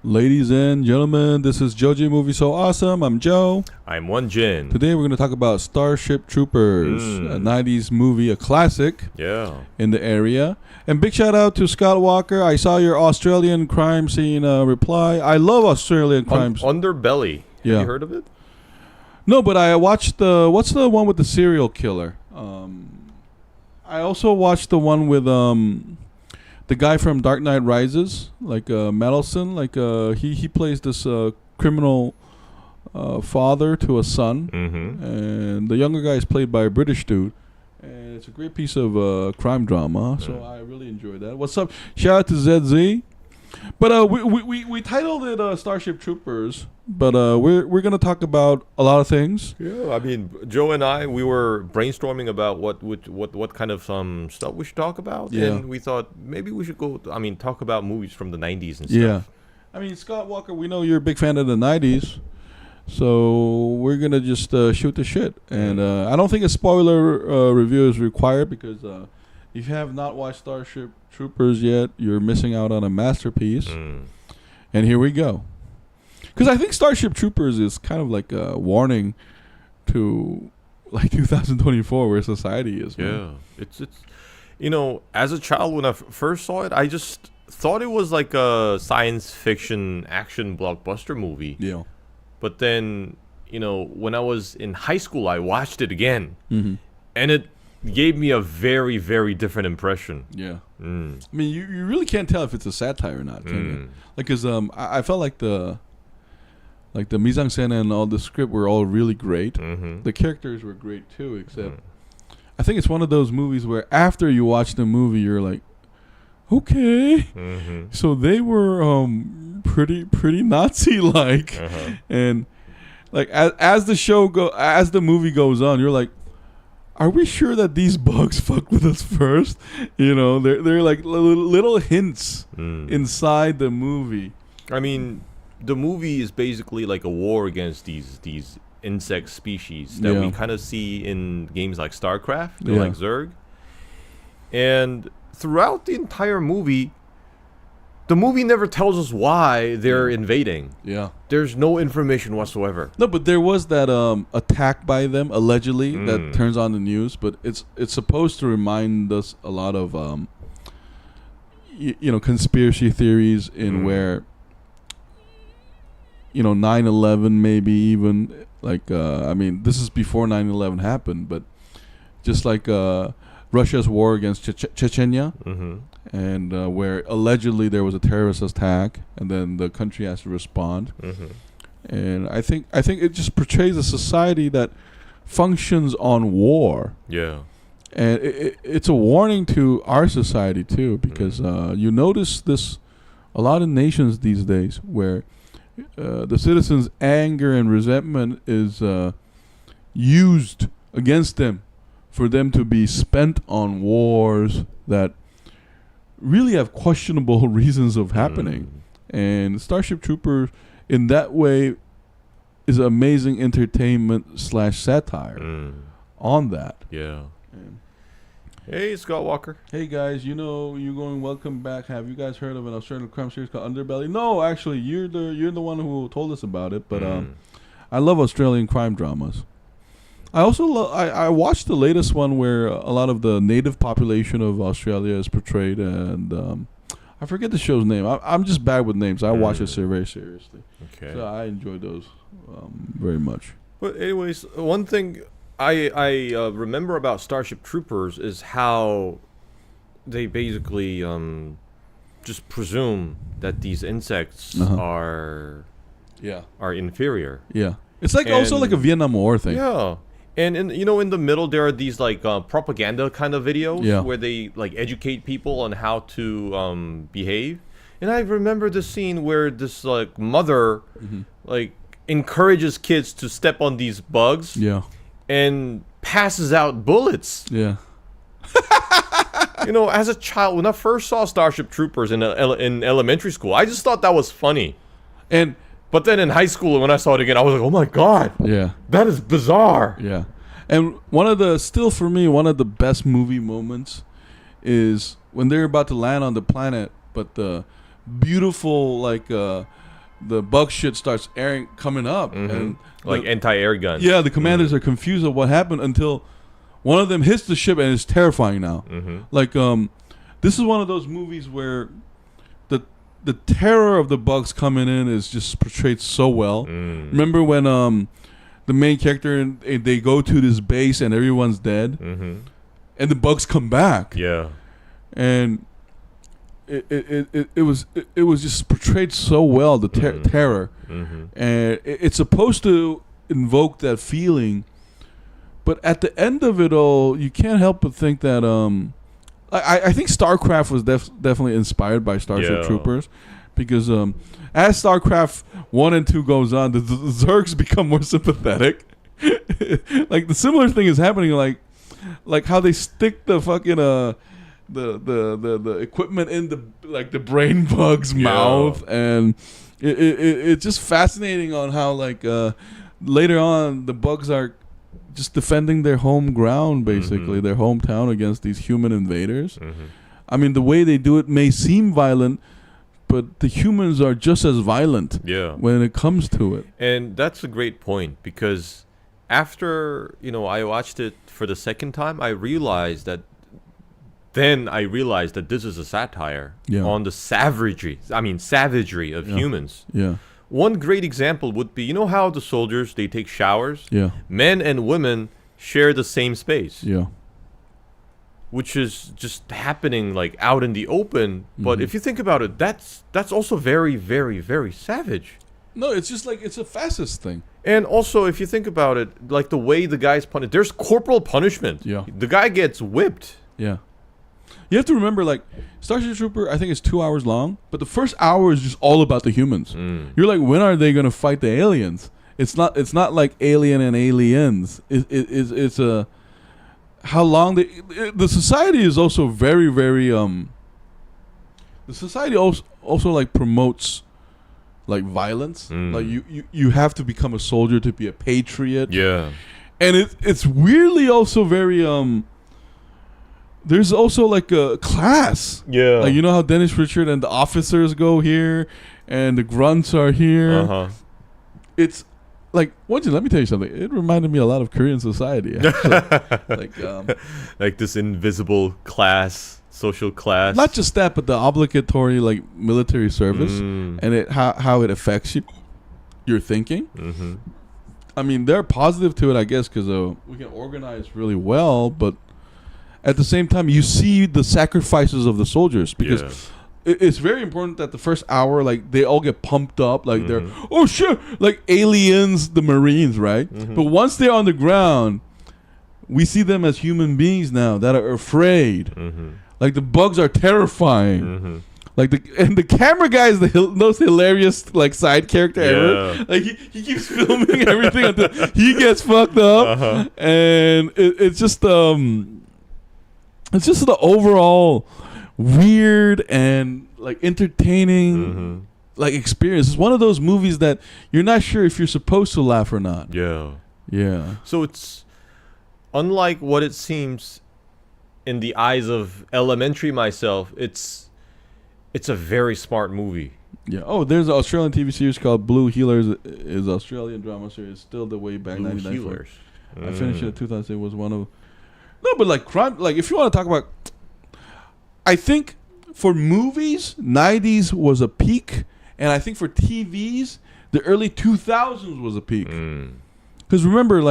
Ladies and gentlemen, this is JoeJinMovieSoAwesome. I'm Joe. I'm Won-Jin. Today we're going to talk about Starship Troopers, a 90s movie, a classic in the area. And big shout out to Scott Walker. I saw your Australian crime scene reply. I love Australian crimes. Underbelly. Yeah. Have you heard of it? No, but I watched what's the one with the serial killer? I also watched the one with the guy from Dark Knight Rises, like Mendelsohn, like he plays this criminal father to a son, and the younger guy is played by a British dude, and it's a great piece of crime drama. So I really enjoyed that. What's up? Shout out to ZZ. But we titled it Starship Troopers, but we're gonna talk about a lot of things. Yeah, I mean, Joe and I, we were brainstorming about what kind of stuff we should talk about, and we thought maybe we should talk about movies from the 90s and stuff. Yeah, I mean, Scott Walker, we know you're a big fan of the 90s, so we're gonna just shoot the shit, and I don't think a spoiler review is required because if you have not watched Starship Troopers yet, you're missing out on a masterpiece. And here we go. Because I think Starship Troopers is kind of like a warning to like 2024 where society is. Man. Yeah, it's as a child when I first saw it, I just thought it was like a science fiction action blockbuster movie. Yeah. But then, when I was in high school, I watched it again, and it gave me a very, very different impression. Yeah. I mean, you really can't tell if it's a satire or not, can you? Like, because I felt like the mise en scène and all the script were all really great. The characters were great too, except I think it's one of those movies where after you watch the movie, you're like, okay, so they were pretty Nazi-like, and like as the movie goes on, you're like, are we sure that these bugs fuck with us first? They're like little hints inside the movie. I mean, the movie is basically like a war against these insect species that we kind of see in games like StarCraft or like Zerg. And throughout the entire movie, the movie never tells us why they're invading. Yeah. There's no information whatsoever. No, but there was that attack by them, allegedly, that turns on the news. But it's supposed to remind us a lot of, conspiracy theories in where, 9/11 maybe even. Like, this is before 9/11 happened. But just like Russia's war against Chechnya. And where allegedly there was a terrorist attack, and then the country has to respond. And I think it just portrays a society that functions on war. Yeah, and it's a warning to our society too, because you notice this a lot in nations these days, where the citizens' anger and resentment is used against them, for them to be spent on wars that really have questionable reasons of happening. And Starship Troopers in that way is amazing entertainment / satire on that. Yeah. Hey, Scott Walker. Hey guys, you're going welcome back. Have you guys heard of an Australian crime series called Underbelly? No, actually you're the one who told us about it, but I love Australian crime dramas. I also I watched the latest one where a lot of the native population of Australia is portrayed, and I forget the show's name. I'm just bad with names. I watch it very seriously. Okay. So I enjoy those very much. But anyways, one thing I remember about Starship Troopers is how they basically just presume that these insects are inferior. Yeah. It's like also like a Vietnam War thing. Yeah. And in the middle there are these like propaganda kind of videos where they like educate people on how to behave. And I remember the scene where this like mother like encourages kids to step on these bugs and passes out bullets. Yeah. As a child, when I first saw Starship Troopers in elementary school, I just thought that was funny. But then in high school, when I saw it again, I was like, oh my God. Yeah. That is bizarre. Yeah. And one of the best movie moments is when they're about to land on the planet, but the beautiful, like, the bug shit starts coming up, and like anti-air guns. Yeah, the commanders are confused of what happened until one of them hits the ship, and it's terrifying now. Like this is one of those movies where the terror of the bugs coming in is just portrayed so well. Remember when the main character they go to this base and everyone's dead, and the bugs come back. Yeah, and it was just portrayed so well, the terror, and it's supposed to invoke that feeling, but at the end of it all, you can't help but think that I think StarCraft was definitely inspired by Starship Troopers, because as StarCraft 1 and 2 goes on, the Zergs become more sympathetic. Like the similar thing is happening, like how they stick the fucking the equipment in the brain bug's mouth, and it's just fascinating on how later on the bugs are just defending their home ground, basically their hometown, against these human invaders. I mean, the way they do it may seem violent, but the humans are just as violent when it comes to it. And that's a great point, because after I watched it for the second time, I realized that this is a satire on the savagery of humans. Yeah. One great example would be, how the soldiers, they take showers? Yeah. Men and women share the same space. Yeah. Which is just happening out in the open. But if you think about it, that's also very, very, very savage. No, it's just it's a fascist thing. And also, if you think about it, the way the guy's punished, there's corporal punishment. Yeah. The guy gets whipped. Yeah. You have to remember, Starship Trooper, I think it's 2 hours long, but the first hour is just all about the humans. You're like, when are they going to fight the aliens? It's not like Alien and Aliens. It's a how long the society is also very, very the society also promotes violence. You have to become a soldier to be a patriot. Yeah. And it's weirdly also very there's also a class. Yeah. You know how Dennis Richards and the officers go here and the grunts are here. It's Won-Jin, let me tell you something. It reminded me a lot of Korean society, actually. This invisible class, social class. Not just that, but the obligatory military service and how it affects your thinking. I mean, they're positive to it, I guess, because we can organize really well, but at the same time, you see the sacrifices of the soldiers, because it's very important that the first hour, they all get pumped up, they're, oh shit, aliens, the Marines, right? But once they're on the ground, we see them as human beings now that are afraid. The bugs are terrifying. And the camera guy is the most hilarious side character ever. He keeps filming everything until he gets fucked up, and it's just the overall weird and entertaining experience. It's one of those movies that you're not sure if you're supposed to laugh or not. Yeah. So it's unlike what it seems in the eyes of elementary myself. It's a very smart movie. Yeah. Oh, there's an Australian TV series called Blue Healers. Is Australian drama series, still the way back. Blue Healers. I finished it in 2000. It was one of. No, but crime. If you want to talk about, I think for movies, 90s was a peak, and I think for TVs, the early 2000s was a peak. Because remember,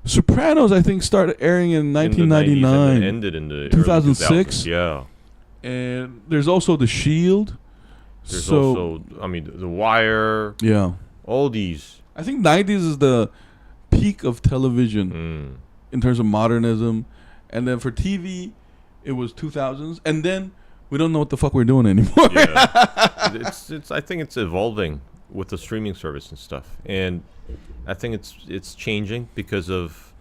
Sopranos, I think, started airing in 1999. And ended in the 2006. Yeah. And there's also The Shield. There's also, The Wire. Yeah. All these. I think 90s is the peak of television in terms of modernism. And then for TV, it was 2000s. And then we don't know what the fuck we're doing anymore. Yeah. I think it's evolving with the streaming service and stuff. And I think it's changing because of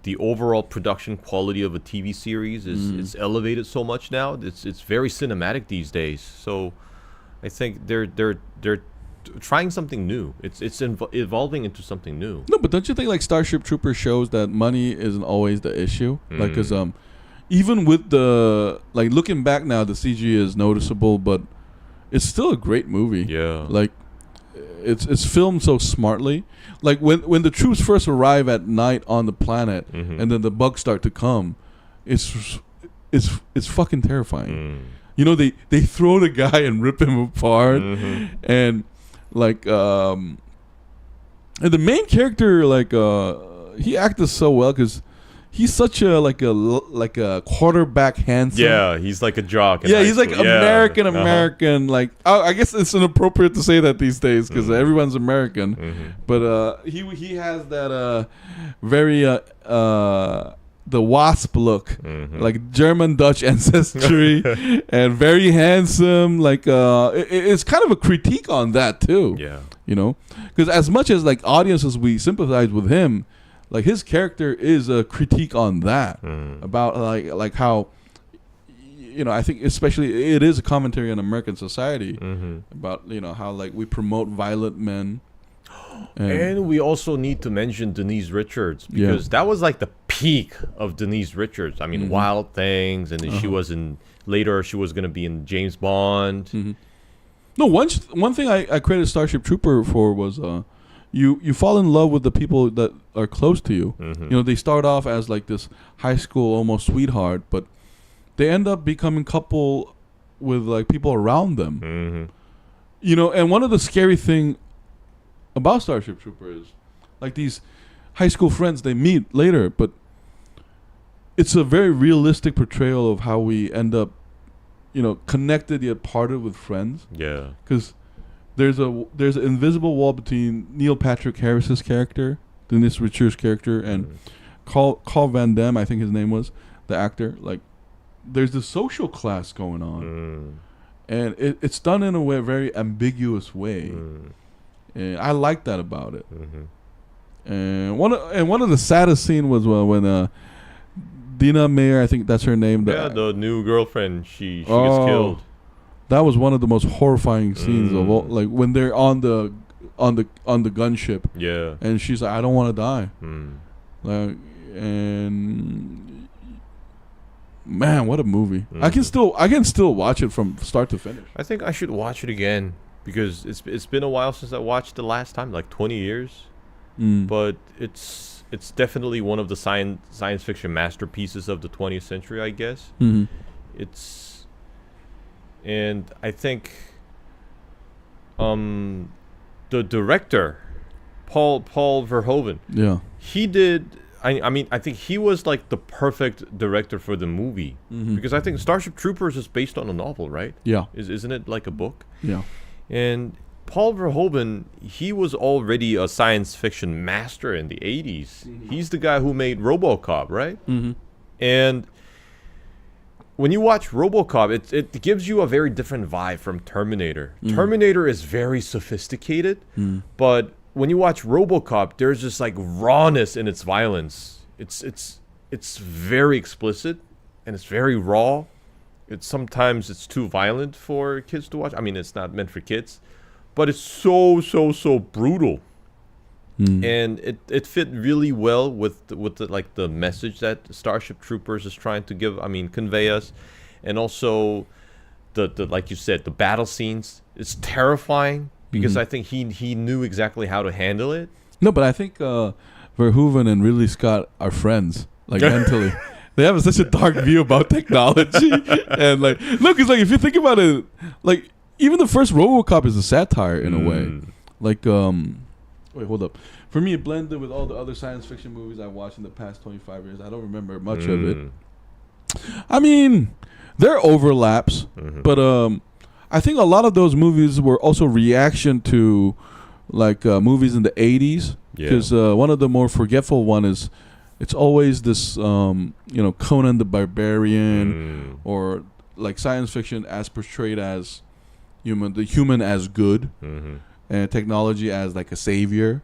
the overall production quality of a TV series is elevated so much now. It's very cinematic these days. So I think they're trying something new. It's evolving into something new. No, but don't you think Starship Troopers shows that money isn't always the issue? Because even with the looking back now, the CG is noticeable, but it's still a great movie. Yeah. Like, it's filmed so smartly. Like when the troops first arrive at night on the planet, and then the bugs start to come, it's fucking terrifying. You know, they throw the guy and rip him apart, and like and the main character, like he acted so well because he's such a like a quarterback handsome. Yeah, he's like a jock. Yeah, he's like American. Like I guess it's inappropriate to say that these days because everyone's American. But he has that very the wasp look, like German Dutch ancestry, and very handsome. Like it's kind of a critique on that too. Yeah, you know, because as much as like audiences we sympathize with him. Like his character is a critique on that about like how, you know, I think especially it is a commentary on American society about, you know, how like we promote violent men. And we also need to mention Denise Richards because that was like the peak of Denise Richards. I mean, Wild Things, and then she was in later. She was going to be in James Bond. No, one thing I credit Starship Trooper for was you fall in love with the people that are close to you. You know, they start off as like this high school almost sweetheart, but they end up becoming couple with like people around them. You know, and one of the scary thing about Starship Trooper is like these high school friends, they meet later, but it's a very realistic portrayal of how we end up, you know, connected yet parted with friends. Yeah, because there's an invisible wall between Neil Patrick Harris's character, Denise Richards' character, and Carl Van Damme, I think his name was, the actor. Like, there's this social class going on, and it's done in a very ambiguous way, and I like that about it. And one of the saddest scene was when Dina Meyer, I think that's her name. The new girlfriend, she gets killed. That was one of the most horrifying scenes of all. Like when they're on the gunship. Yeah. And she's like, I don't want to die. Like, and man, what a movie! I can still watch it from start to finish. I think I should watch it again because it's been a while since I watched the last time, like 20 years. But it's definitely one of the science fiction masterpieces of the 20th century, I guess. And I think the director, Paul Verhoeven, he did. I mean, I think he was like the perfect director for the movie because I think Starship Troopers is based on a novel, right? Yeah, isn't it like a book? Yeah, and Paul Verhoeven, he was already a science fiction master in the 80s. He's the guy who made RoboCop, right? And when you watch RoboCop, it gives you a very different vibe from Terminator. Terminator is very sophisticated, but when you watch RoboCop, there's just like rawness in its violence. It's very explicit and it's very raw. Sometimes it's too violent for kids to watch. I mean, it's not meant for kids, but it's so brutal. And it fit really well with the message that Starship Troopers is trying to convey us, and also the like you said, the battle scenes. It's terrifying because I think he knew exactly how to handle it. No, but I think Verhoeven and Ridley Scott are friends, like mentally. They have such a dark view about technology, and like look, it's like if you think about it, like even the first RoboCop is a satire in a way, like Wait, hold up. For me, it blended with all the other science fiction movies I watched in the past 25 years. I don't remember much of it. I mean, there are overlaps, but I think a lot of those movies were also reaction to like movies in the 80s. Because one of the more forgetful one is, it's always this, Conan the Barbarian, or like science fiction as portrayed as the human as good. And technology as like a savior,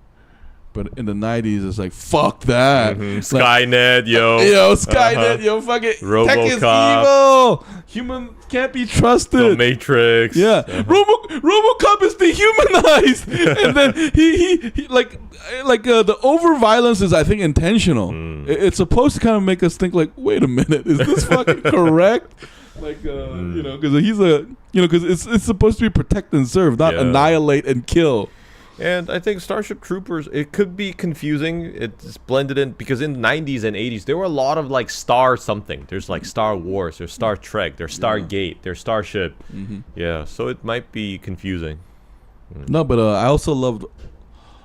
but in the 90s it's like fuck that. Skynet, Skynet, fuck it. RoboCop. Tech is evil. Human can't be trusted. The Matrix. Yeah, RoboCop is dehumanized, and then he like the over violence is I think intentional. It's supposed to kind of make us think like, wait a minute, is this fucking correct? Like, you know, because he's a, you know, because it's supposed to be protect and serve, not annihilate and kill. And I think Starship Troopers, it could be confusing. It's blended in because in the 90s and 80s, there were a lot of like Star something. There's like Star Wars, there's Star Trek, there's Stargate, there's Starship. Yeah, so it might be confusing. No, but I also loved,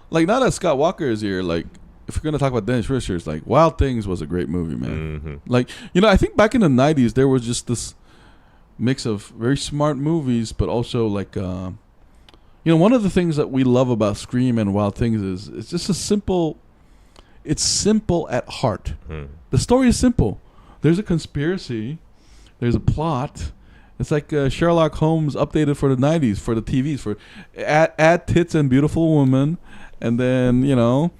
like, now that Scott Walker is here, like, if we're going to talk about Dennis Richards, like, Wild Things was a great movie, man. Like, you know, I think back in the 90s, there was just this mix of very smart movies, but also like, you know, one of the things that we love about Scream and Wild Things is it's just it's simple at heart. The story is simple. There's a conspiracy. There's a plot. It's like Sherlock Holmes updated for the 90s, for the TVs, for add tits and beautiful woman, and then, you know,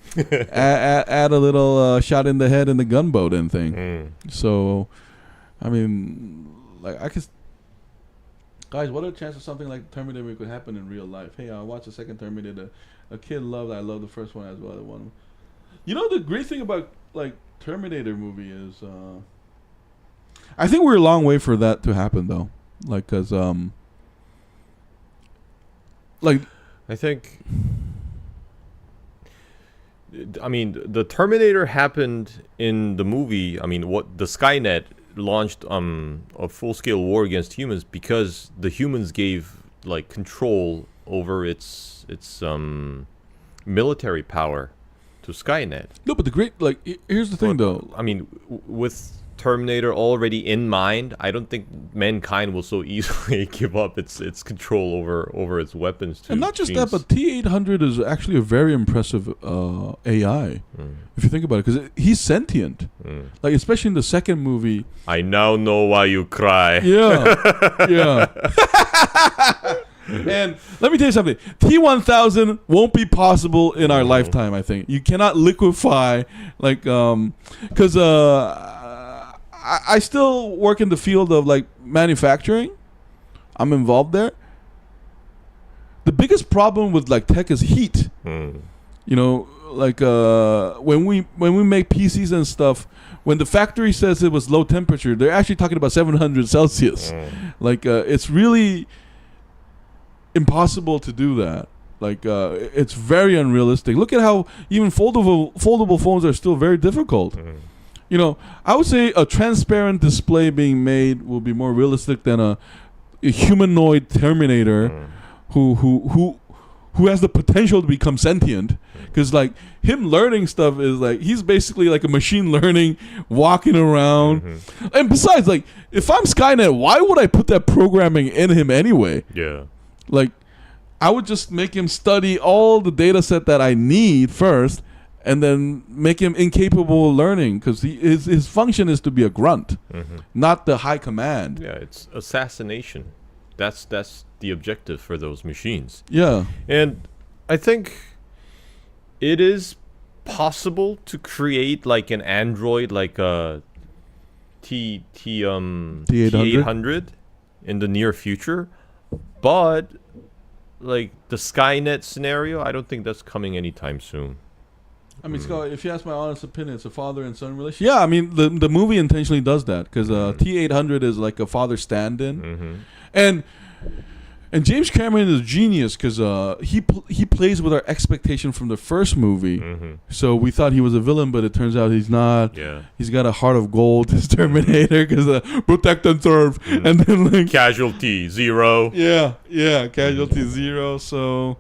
add a little shot in the head in the gunboat and thing. So, I mean, like, I could... Guys, what are the chances something like Terminator could happen in real life? Hey, I watched the second Terminator. A kid loved it. I love the first one as well. You know, the great thing about, like, Terminator movie is... I think we're a long way for that to happen, though. Like, because... like... I think... I mean, the Terminator happened in the movie. I mean, what the Skynet launched a full-scale war against humans because the humans gave like control over its military power to Skynet. No, but the great, like, here's the thing, though. I mean, with Terminator already in mind, I don't think mankind will so easily give up its control over its weapons. And not just that, but T-800 is actually a very impressive AI, if you think about it, because he's sentient. Like, especially in the second movie. I now know why you cry. Yeah, yeah. And let me tell you something. T-1000 won't be possible in our lifetime, I think. You cannot liquefy, like, because... I still work in the field of, like, manufacturing. I'm involved there. The biggest problem with, like, tech is heat. You know, like, when we make PCs and stuff, when the factory says it was low temperature, they're actually talking about 700 Celsius. Like, it's really impossible to do that. Like, it's very unrealistic. Look at how even foldable phones are still very difficult. You know, I would say a transparent display being made will be more realistic than a humanoid Terminator who has the potential to become sentient. Because, like, him learning stuff is like, he's basically like a machine learning, walking around. And besides, like, if I'm Skynet, why would I put that programming in him anyway? Yeah. Like, I would just make him study all the data set that I need first, and then make him incapable of learning, because his function is to be a grunt, not the high command. Yeah, it's assassination. That's the objective for those machines. Yeah. And I think it is possible to create like an android, like a T-800 in the near future, but like the Skynet scenario, I don't think that's coming anytime soon. I mean, Scott, if you ask my honest opinion, it's a father and son relationship. Yeah, I mean, the movie intentionally does that, because T-800 is like a father stand-in. And James Cameron is a genius, because he plays with our expectation from the first movie. So we thought he was a villain, but it turns out he's not. Yeah. He's got a heart of gold, this Terminator, because protect and serve. And then, like, casualty 0. Yeah, casualty 0. So...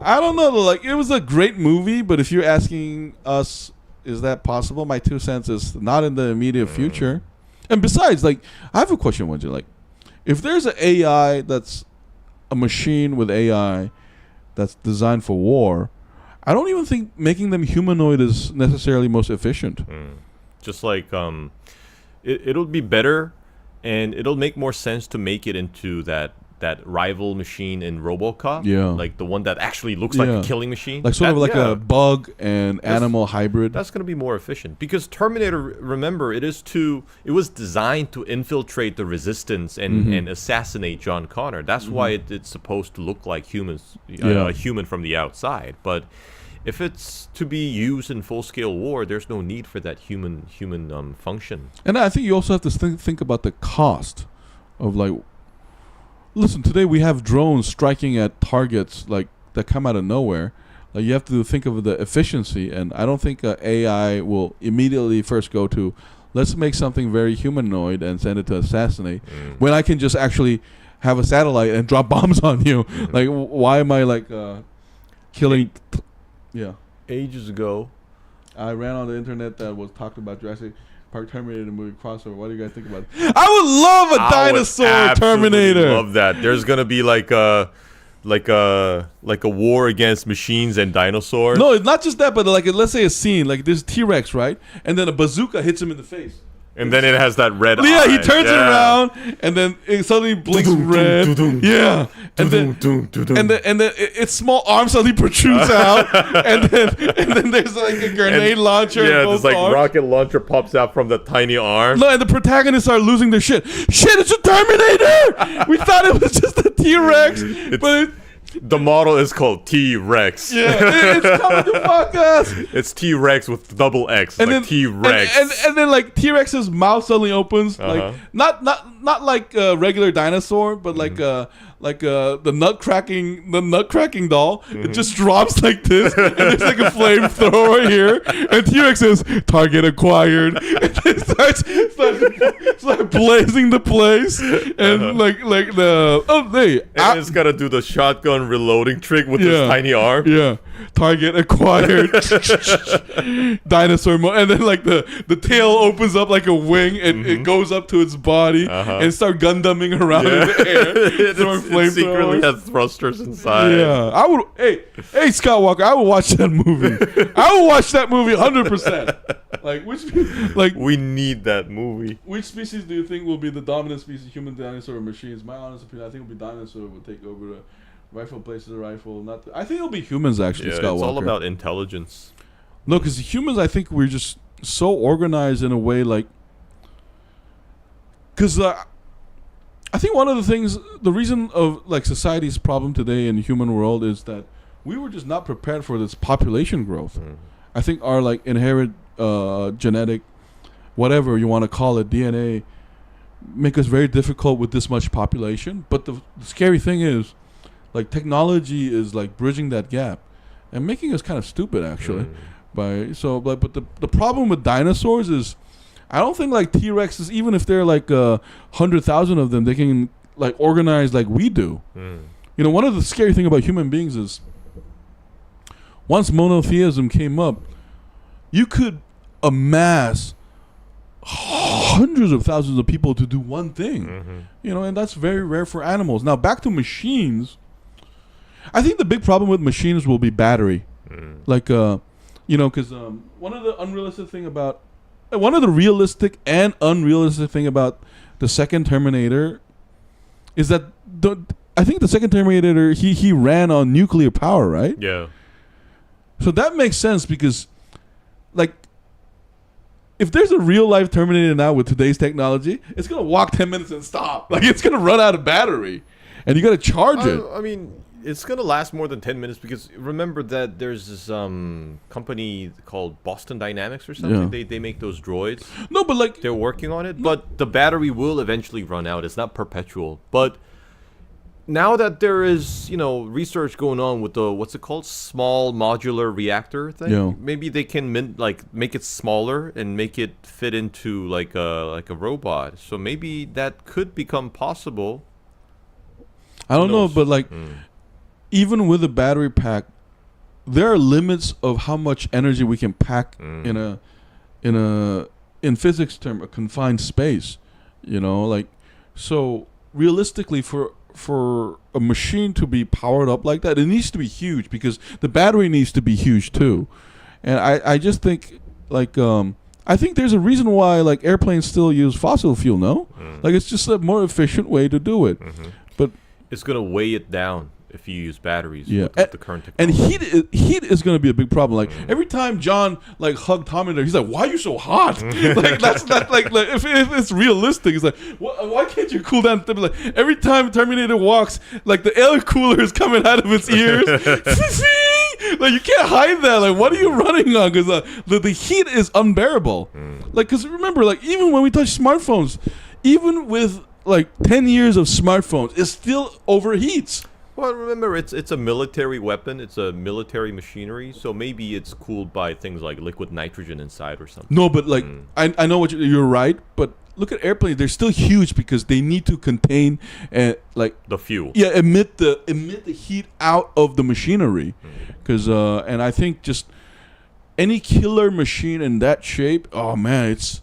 I don't know, like, it was a great movie, but if you're asking us, is that possible? My 2 cents is not in the immediate future. And besides, like, I have a question, Won-Jin. Like, if there's an AI that's a machine with AI that's designed for war, I don't even think making them humanoid is necessarily most efficient. Just like, it'll be better, and it'll make more sense to make it into that rival machine in RoboCop, like the one that actually looks like a killing machine, like sort of like a bug and animal hybrid. That's going to be more efficient, because Terminator, remember, it was designed to infiltrate the resistance and assassinate John Connor. That's why it's supposed to look like humans, a human from the outside. But if it's to be used in full-scale war, there's no need for that human function. And I think you also have to think about the cost of like, listen, today we have drones striking at targets like that come out of nowhere. Like you have to think of the efficiency, and I don't think AI will immediately first go to, let's make something very humanoid and send it to assassinate, when I can just actually have a satellite and drop bombs on you. Like, why am I like killing? Yeah. Ages ago, I ran on the internet that was talking about Jurassic Park Terminator movie crossover. What do you guys think about it? I would love a dinosaur Terminator. Love that. There's gonna be like a war against machines and dinosaurs. No, it's not just that, but like let's say a scene like there's T-Rex, right, and then a bazooka hits him in the face. And then it has that red eye. Yeah, he turns it around, and then it suddenly blinks red. Yeah, and then its small arm suddenly protrudes out, and then there's like a grenade launcher. Yeah, in both this like arms. rocket launcher pops out from the tiny arm. No, and the protagonists are losing their shit. Shit, it's a Terminator! We thought it was just a T-Rex, but the model is called T-Rex. Yeah, it's coming to fuck us. It's T-Rex with double X, and like then, T-Rex. And then like T-Rex's mouth suddenly opens, like not like a regular dinosaur, but like the nut cracking doll. It just drops like this, and there's like a flamethrower here, and T-Rex says target acquired, and it starts blazing the place, and like the and it's gotta do the shotgun reloading trick with this tiny arm. Yeah, target acquired. Dinosaur mode, and then like the tail opens up like a wing, and it goes up to its body and start Gundaming around in the air. It secretly has thrusters inside. Yeah, I would. Hey, Skywalker, I would watch that movie. I would watch that movie 100%. Like we need that movie. Which species do you think will be the dominant species, human, dinosaur, or machines? My honest opinion, I think it'll be dinosaur will take over the rifle places. I think it'll be humans actually. Skywalker. It's all about intelligence. No, because humans, I think we're just so organized in a way, like, because I think one of the things, the reason of like society's problem today in the human world is that we were just not prepared for this population growth. I think our like inherent genetic, whatever you want to call it, DNA, make us very difficult with this much population. But the scary thing is, like, technology is like bridging that gap and making us kind of stupid actually. But the problem with dinosaurs is, I don't think like T-Rexes, even if they're like 100,000 of them, they can like organize like we do. You know, one of the scary thing about human beings is, once monotheism came up, you could amass hundreds of thousands of people to do one thing. You know, and that's very rare for animals. Now back to machines. I think the big problem with machines will be battery. Like you know, because one of the realistic and unrealistic thing about the second Terminator is that I think the second Terminator he ran on nuclear power, right? Yeah. So that makes sense because, like, if there's a real life Terminator now with today's technology, it's gonna walk 10 minutes and stop. Like, it's gonna run out of battery, and you gotta charge it. I mean, it's gonna last more than 10 minutes because remember that there's this company called Boston Dynamics or something. Yeah. They make those droids. No, but like they're working on it. But the battery will eventually run out. It's not perpetual. But now that there is, you know, research going on with the what's it called, small modular reactor thing, maybe they can make it smaller and make it fit into like a robot. So maybe that could become possible. I don't know, but like. Even with a battery pack, there are limits of how much energy we can pack in physics term, a confined space. You know, like, so realistically, for a machine to be powered up like that, it needs to be huge because the battery needs to be huge too. And I just think like I think there's a reason why like airplanes still use fossil fuel. No, like it's just a more efficient way to do it. But it's gonna weigh it down if you use batteries with the current technology. And heat is going to be a big problem. Like every time John like hugged Terminator, he's like, "Why are you so hot?" Like that's not like if it's realistic, it's like, why can't you cool down? Like every time Terminator walks, like the air cooler is coming out of its ears. Like you can't hide that. Like what are you running on? Because the heat is unbearable. Like because remember, like even when we touch smartphones, even with like 10 years of smartphones, it still overheats. Well, remember, it's a military weapon. It's a military machinery. So maybe it's cooled by things like liquid nitrogen inside or something. No, but like I know what you're right, but look at airplanes. They're still huge because they need to contain like the fuel. Yeah, emit the heat out of the machinery. Because and I think just any killer machine in that shape, oh man, it's.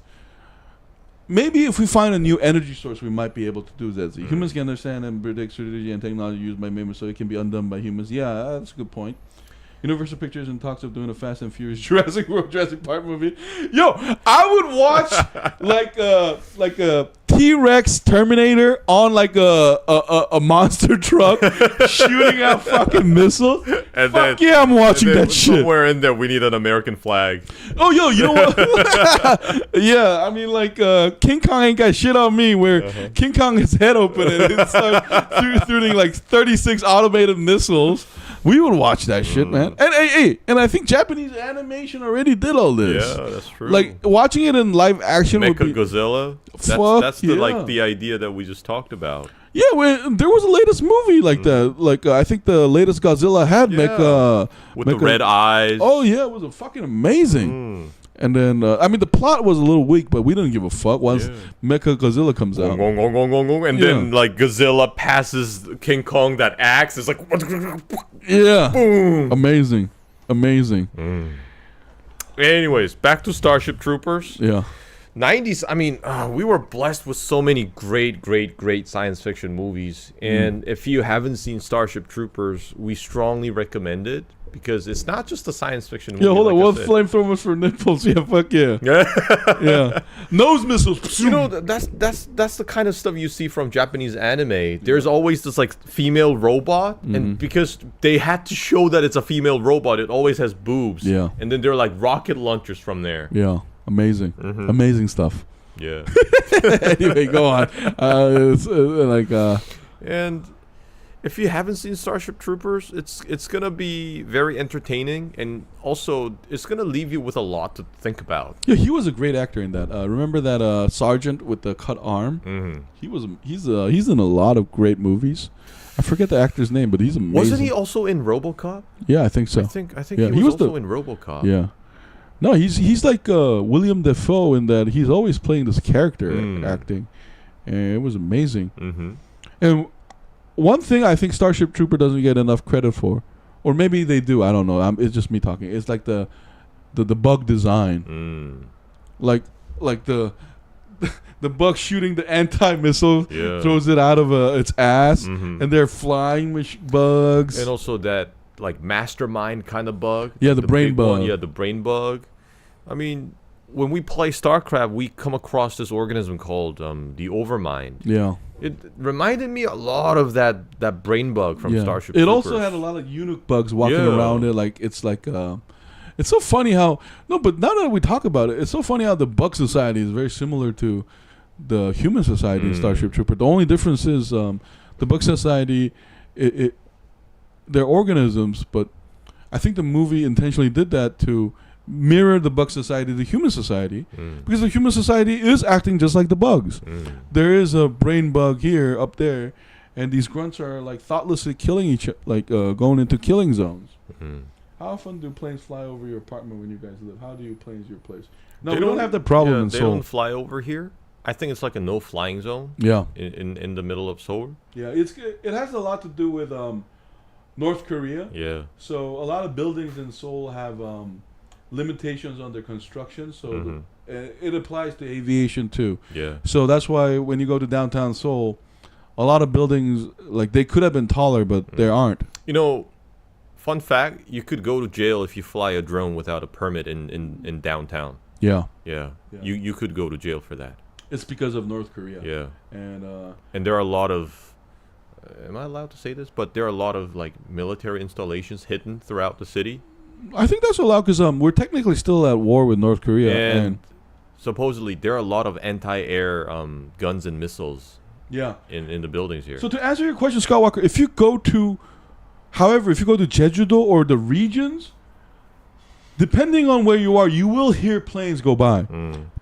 Maybe if we find a new energy source, we might be able to do that. Humans can understand and predict strategy and technology used by humans, so it can be undone by humans. Yeah, that's a good point. Universal Pictures in talks of doing a Fast and Furious Jurassic World, Jurassic Park movie. Yo, I would watch like a T-Rex Terminator on like a monster truck shooting out fucking missiles. And Fuck yeah, I'm watching that shit. Somewhere in there, we need an American flag. Oh, yo, you know what? Yeah, I mean, like, King Kong ain't got shit on me where King Kong his head open and it's shooting like 36 automated missiles. We would watch that shit, man. And I think Japanese animation already did all this. Yeah, that's true. Like, watching it in live action would be... Mechagodzilla. That's the idea that we just talked about. Yeah, there was a latest movie like that. Like, I think the latest Godzilla had with the red eyes. Oh, yeah, it was fucking amazing. And then, I mean, the plot was a little weak, but we didn't give a fuck once Mechagodzilla comes out. And then, like, Godzilla passes King Kong that axe. It's like... Yeah. Boom. Amazing. Anyways, back to Starship Troopers. Yeah. 90s, I mean, we were blessed with so many great science fiction movies. And if you haven't seen Starship Troopers, we strongly recommend it. Because it's not just a science fiction movie. Yeah, hold on. What flamethrowers for nipples? Yeah, fuck yeah. Yeah. Nose missiles. You know, that's the kind of stuff you see from Japanese anime. There's always this like female robot, and because they had to show that it's a female robot, it always has boobs. Yeah. And then they're like rocket launchers from there. Yeah. Amazing. Amazing stuff. Yeah. Anyway, go on. And if you haven't seen Starship Troopers, it's gonna be very entertaining, and also it's gonna leave you with a lot to think about. Yeah, he was a great actor in that. Remember that sergeant with the cut arm? He's in a lot of great movies. I forget the actor's name, but he's amazing. Wasn't he also in RoboCop? Yeah, I think so. I think he was also in RoboCop. Yeah. No, he's like William Dafoe in that he's always playing this character acting, and it was amazing. And one thing I think Starship Trooper doesn't get enough credit for, or maybe they do, I don't know. It's just me talking. It's like the bug design, like the bug shooting the anti-missile, throws it out of its ass, and they're flying bugs, and also that like mastermind kind of bug. Yeah, the brain bug. Yeah, the brain bug. I mean, when we play StarCraft, we come across this organism called the Overmind. Yeah. It reminded me a lot of that brain bug from Starship Troopers. It also had a lot of eunuch bugs walking around it. Like it's so funny how but now that we talk about it, it's so funny how the bug society is very similar to the human society in Starship Trooper. The only difference is the bug society, they're organisms, but I think the movie intentionally did that to mirror the bug society, the human society, because the human society is acting just like the bugs. There is a brain bug here, up there, and these grunts are like thoughtlessly killing each other, like going into killing zones. How often do planes fly over your apartment when you guys live? How do you planes your place? No, we don't have that problem in Seoul. They don't fly over here. I think it's like a no flying zone. Yeah. In the middle of Seoul. Yeah, it has a lot to do with North Korea. Yeah. So a lot of buildings in Seoul have limitations on their construction, so it applies to aviation too. Yeah. So that's why when you go to downtown Seoul, a lot of buildings, like, they could have been taller, but they aren't. You know, fun fact, you could go to jail if you fly a drone without a permit in downtown. Yeah. Yeah. You could go to jail for that. It's because of North Korea. Yeah. And there are a lot of, am I allowed to say this? But there are a lot of like military installations hidden throughout the city. I think that's allowed because we're technically still at war with North Korea. And supposedly there are a lot of anti-air guns and missiles in the buildings here. So to answer your question, Scott Walker, if you go to Jeju-do or the regions, depending on where you are, you will hear planes go by.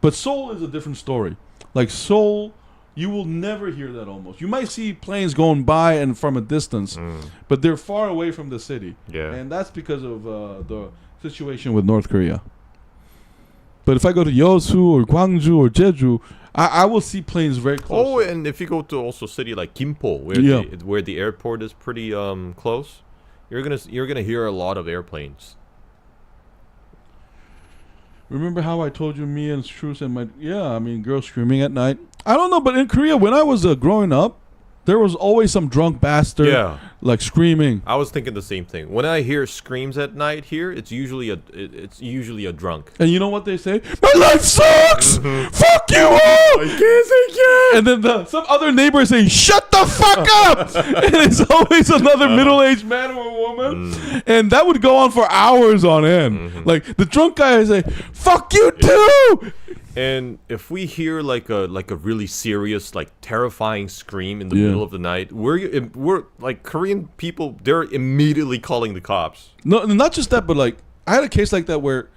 But Seoul is a different story. Like Seoul You will never hear that almost. You might see planes going by and from a distance, but they're far away from the city. Yeah. And that's because of the situation with North Korea. But if I go to Yeosu or Gwangju or Jeju, I will see planes very close. Oh, and if you go to also city like Gimpo, where the airport is pretty close, you're gonna hear a lot of airplanes. Remember how I told you me and Struce and girls screaming at night? I don't know, but in Korea, when I was growing up, there was always some drunk bastard like screaming. I was thinking the same thing. When I hear screams at night here, it's usually a drunk. And you know what they say? My life sucks! Fuck you all! I can't. And then some other neighbor say, shut the fuck up! And it's always another middle-aged man or woman. And that would go on for hours on end. Like, the drunk guy would say, fuck you too! And if we hear like a really serious, like terrifying scream in the middle of the night, we're like Korean people. They're immediately calling the cops. No, not just that, but like I had a case like that where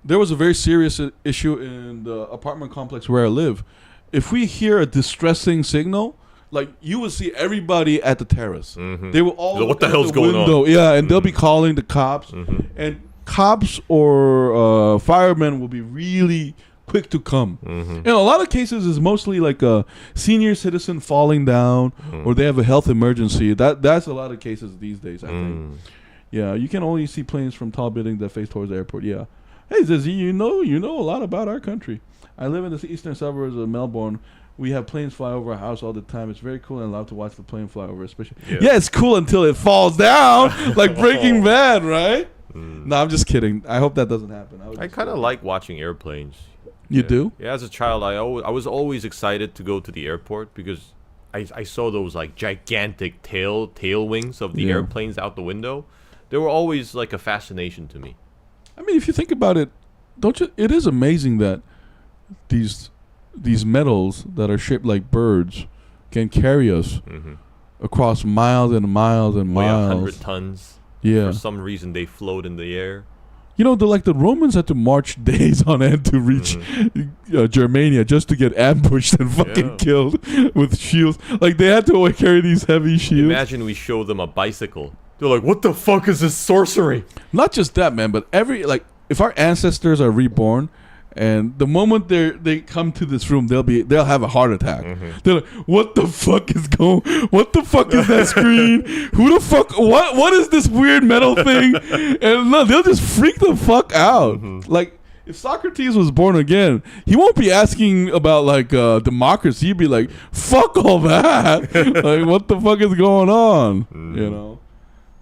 there was a very serious issue in the apartment complex where I live. If we hear a distressing signal, like you will see everybody at the terrace. They will all so what the hell's going on? on? Yeah, and they'll be calling the cops and. Cops or firemen will be really quick to come. In a lot of cases, it's mostly like a senior citizen falling down or they have a health emergency. That's a lot of cases these days, I think. Yeah, you can only see planes from tall buildings that face towards the airport. Yeah. Hey, Zizzy, you know a lot about our country. I live in the eastern suburbs of Melbourne. We have planes fly over our house all the time. It's very cool and I love to watch the plane fly over, especially. Yeah, it's cool until it falls down, like Breaking Bad, right? No, I'm just kidding. I hope that doesn't happen. I kind of like watching airplanes. You do? Yeah, as a child, I was always excited to go to the airport because I saw those like gigantic tail wings of the airplanes out the window. They were always like a fascination to me. I mean, if you think about it, don't you? It is amazing that these metals that are shaped like birds can carry us across miles and miles and miles. 100 tons. Yeah. For some reason, they float in the air. You know, the Romans had to march days on end to reach Germania just to get ambushed and fucking killed with shields. Like, they had to always carry these heavy shields. Imagine we show them a bicycle. They're like, what the fuck is this sorcery? Not just that, man, but if our ancestors are reborn, and the moment they come to this room, they'll have a heart attack. They're like, what the fuck is that screen? Who the fuck? What is this weird metal thing? And no, they'll just freak the fuck out. Like if Socrates was born again, he won't be asking about like democracy. He'd be like, fuck all that. Like what the fuck is going on? You know.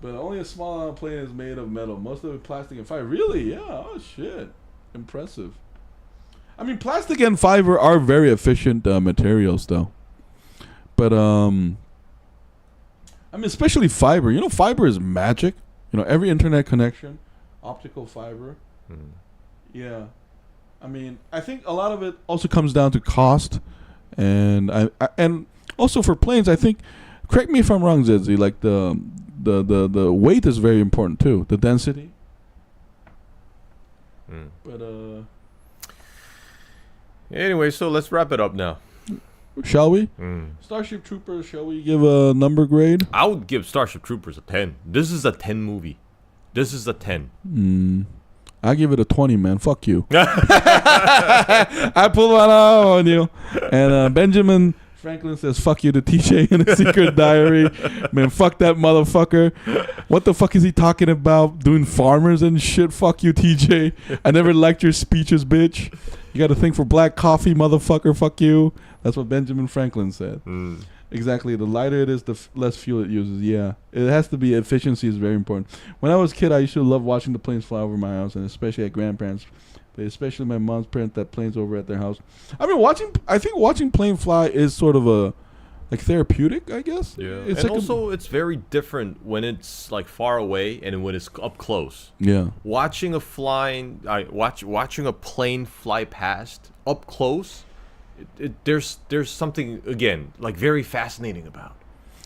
But only a small amount of plane is made of metal. Most of it plastic and fiber. Really? Yeah. Oh shit. Impressive. I mean, plastic and fiber are very efficient materials, though. But, I mean, especially fiber. You know, fiber is magic. You know, every internet connection, optical fiber. Yeah. I mean, I think a lot of it also comes down to cost. And and also for planes, I think, correct me if I'm wrong, Zedzi, like the weight is very important, too. The density. But, anyway, so let's wrap it up now. Shall we? Starship Troopers, shall we give a number grade? I would give Starship Troopers a 10. This is a 10 movie. This is a 10. I give it a 20, man. Fuck you. I pull one out on you. And Benjamin Franklin says, fuck you to TJ in a secret diary. Man, fuck that motherfucker. What the fuck is he talking about? Doing farmers and shit? Fuck you, TJ. I never liked your speeches, bitch. You got to think for black coffee, motherfucker. Fuck you. That's what Benjamin Franklin said. Exactly. The lighter it is, the less fuel it uses. Yeah. It has to be. Efficiency is very important. When I was a kid, I used to love watching the planes fly over my house, and especially at grandparents'. But especially my mom's parents that planes over at their house. I mean, I think watching plane fly is sort of a like therapeutic, I guess. Yeah. It's and like also, it's very different when it's like far away and when it's up close. Yeah. Watching a plane fly past up close, there's something again like very fascinating about.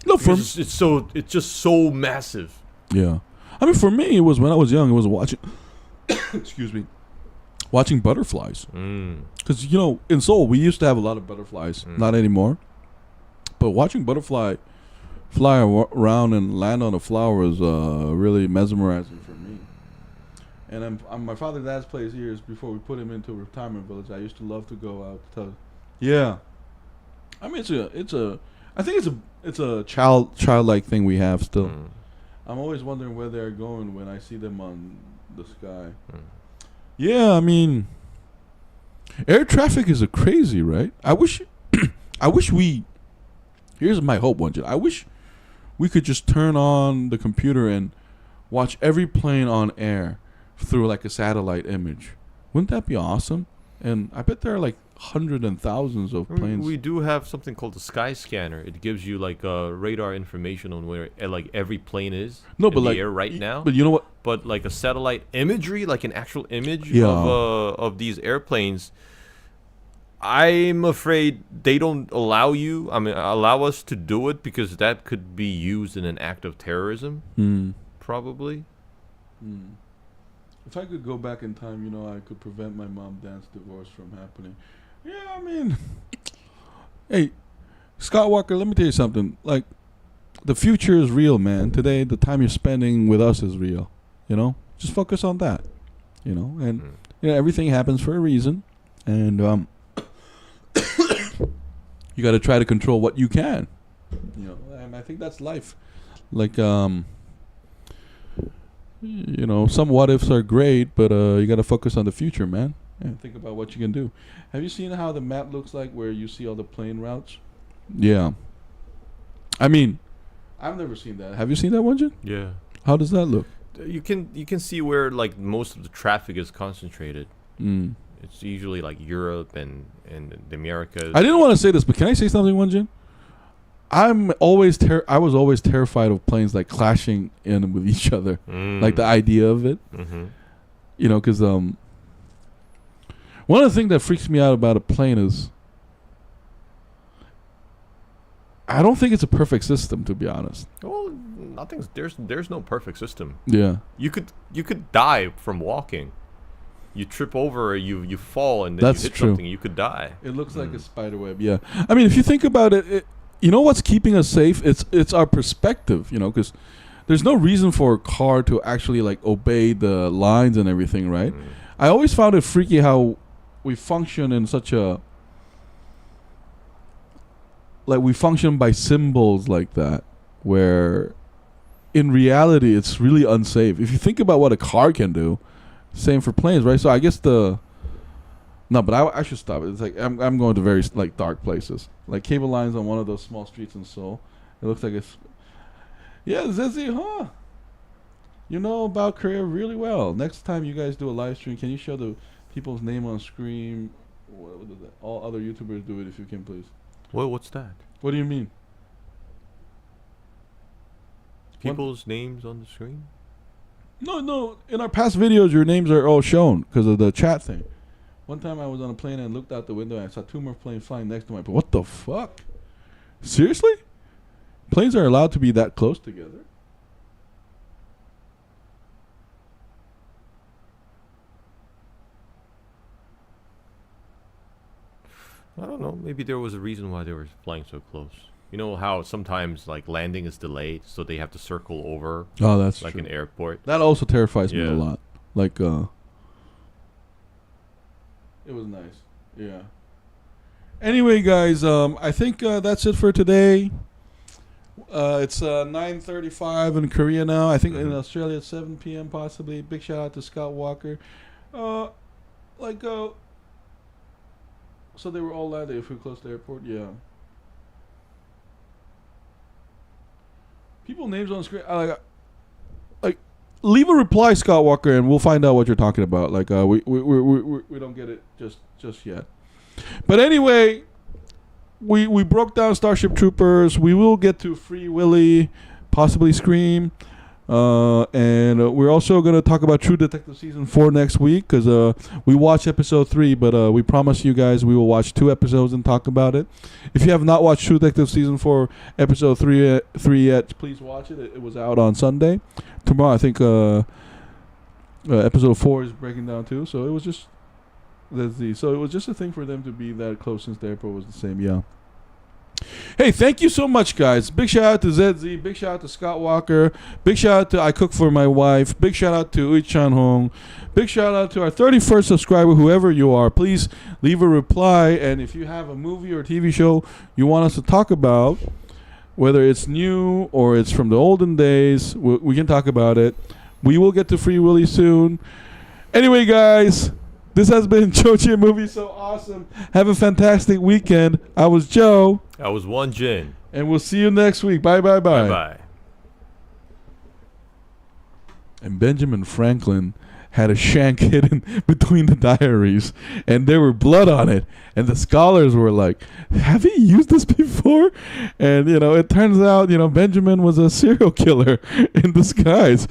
No, it's just so massive. Yeah. I mean, for me, it was when I was young. It was watching. Excuse me. watching butterflies. Because, in Seoul, we used to have a lot of butterflies. Not anymore. But watching butterfly fly around and land on a flower is really mesmerizing for me. And my father's dad's place years before we put him into a retirement village. I used to love to go out to. Yeah, I mean I think it's a childlike thing we have still. I'm always wondering where they're going when I see them on the sky. Yeah, I mean, air traffic is a crazy, right? I wish we. Here's my hope, Won-Jin. I wish we could just turn on the computer and watch every plane on air through like a satellite image. Wouldn't that be awesome? And I bet there are like hundreds and thousands of planes. We do have something called the Sky Scanner. It gives you like radar information on where like every plane is in the air right now. But you know what? But like a satellite imagery, like an actual image of these airplanes, I'm afraid they don't allow us to do it because that could be used in an act of terrorism. Probably. If I could go back in time, I could prevent my mom-dad's divorce from happening. Yeah, I mean, hey, Scott Walker, let me tell you something. Like, the future is real, man. Today, the time you're spending with us is real. Just focus on that. And everything happens for a reason, and you got to try to control what you can. And I think that's life. Like, some what ifs are great, but you got to focus on the future, man. And think about what you can do. Have you seen how the map looks like where you see all the plane routes? Yeah. I mean, I've never seen that. Have you seen that, Won-Jin? Yeah. How does that look? You can see where like most of the traffic is concentrated. It's usually like Europe and the Americas. I didn't want to say this, but can I say something, Won-Jin? I was always terrified of planes like clashing in with each other. Like the idea of it. Because one of the things that freaks me out about a plane is I don't think it's a perfect system, to be honest. Well, there's no perfect system. Yeah. You could die from walking. You trip over, you fall, and then That's you hit true. something, you could die. It looks like a spider web, yeah. I mean, if you think about it, what's keeping us safe? It's our perspective, because there's no reason for a car to actually like obey the lines and everything, right? I always found it freaky how we function in such a we function by symbols like that, where in reality it's really unsafe. If you think about what a car can do, same for planes, right? So I guess I should stop it. It's like I'm going to very like dark places, like cable lines on one of those small streets in Seoul. It looks like it's Zizi, huh? You know about Korea really well. Next time you guys do a live stream, can you show the people's name on screen? What is that? All other YouTubers do it if you can, please. Well, what's that? What do you mean? People's names on the screen? No. In our past videos, your names are all shown because of the chat thing. One time I was on a plane and looked out the window and I saw two more planes flying next to my plane. What the fuck? Seriously? Planes are allowed to be that close together? I don't know. Maybe there was a reason why they were flying so close. You know how sometimes like landing is delayed, so they have to circle over. Oh, that's like true. an airport. That also terrifies me a lot. Like, it was nice. Yeah. Anyway, guys, I think that's it for today. It's 9:35 in Korea now. I think in Australia it's 7 p.m. possibly. Big shout out to Scott Walker. So they were all landed if we close the airport. Yeah. People names on the screen. Like, leave a reply, Scott Walker, and we'll find out what you're talking about. Like, we don't get it just yet. But anyway, we broke down Starship Troopers. We will get to Free Willy, possibly Scream. And we're also going to talk about True Detective Season 4 next week because we watched Episode 3, but we promise you guys we will watch 2 episodes and talk about it. If you have not watched True Detective Season 4, Episode 3 yet, please watch it. It was out on Sunday. Tomorrow, I think, Episode 4 is breaking down too. So it was just ZZ. So it was just a thing for them to be that close since the airport was the same. Yeah. Hey, thank you so much, guys. Big shout out to ZZ. Big shout out to Scott Walker. Big shout out to I Cook for My Wife. Big shout out to Ui Chan Hong. Big shout out to our 31st subscriber, whoever you are. Please leave a reply. And if you have a movie or TV show you want us to talk about, whether it's new or it's from the olden days, we can talk about it. We will get to Free Willy soon. Anyway, guys, this has been JoeJin Movie So Awesome. Have a fantastic weekend. I was Joe. I was Won-Jin. And we'll see you next week. Bye, bye, bye. Bye-bye. And Benjamin Franklin had a shank hidden between the diaries, and there were blood on it. And the scholars were like, have he used this before? And, it turns out, Benjamin was a serial killer in disguise.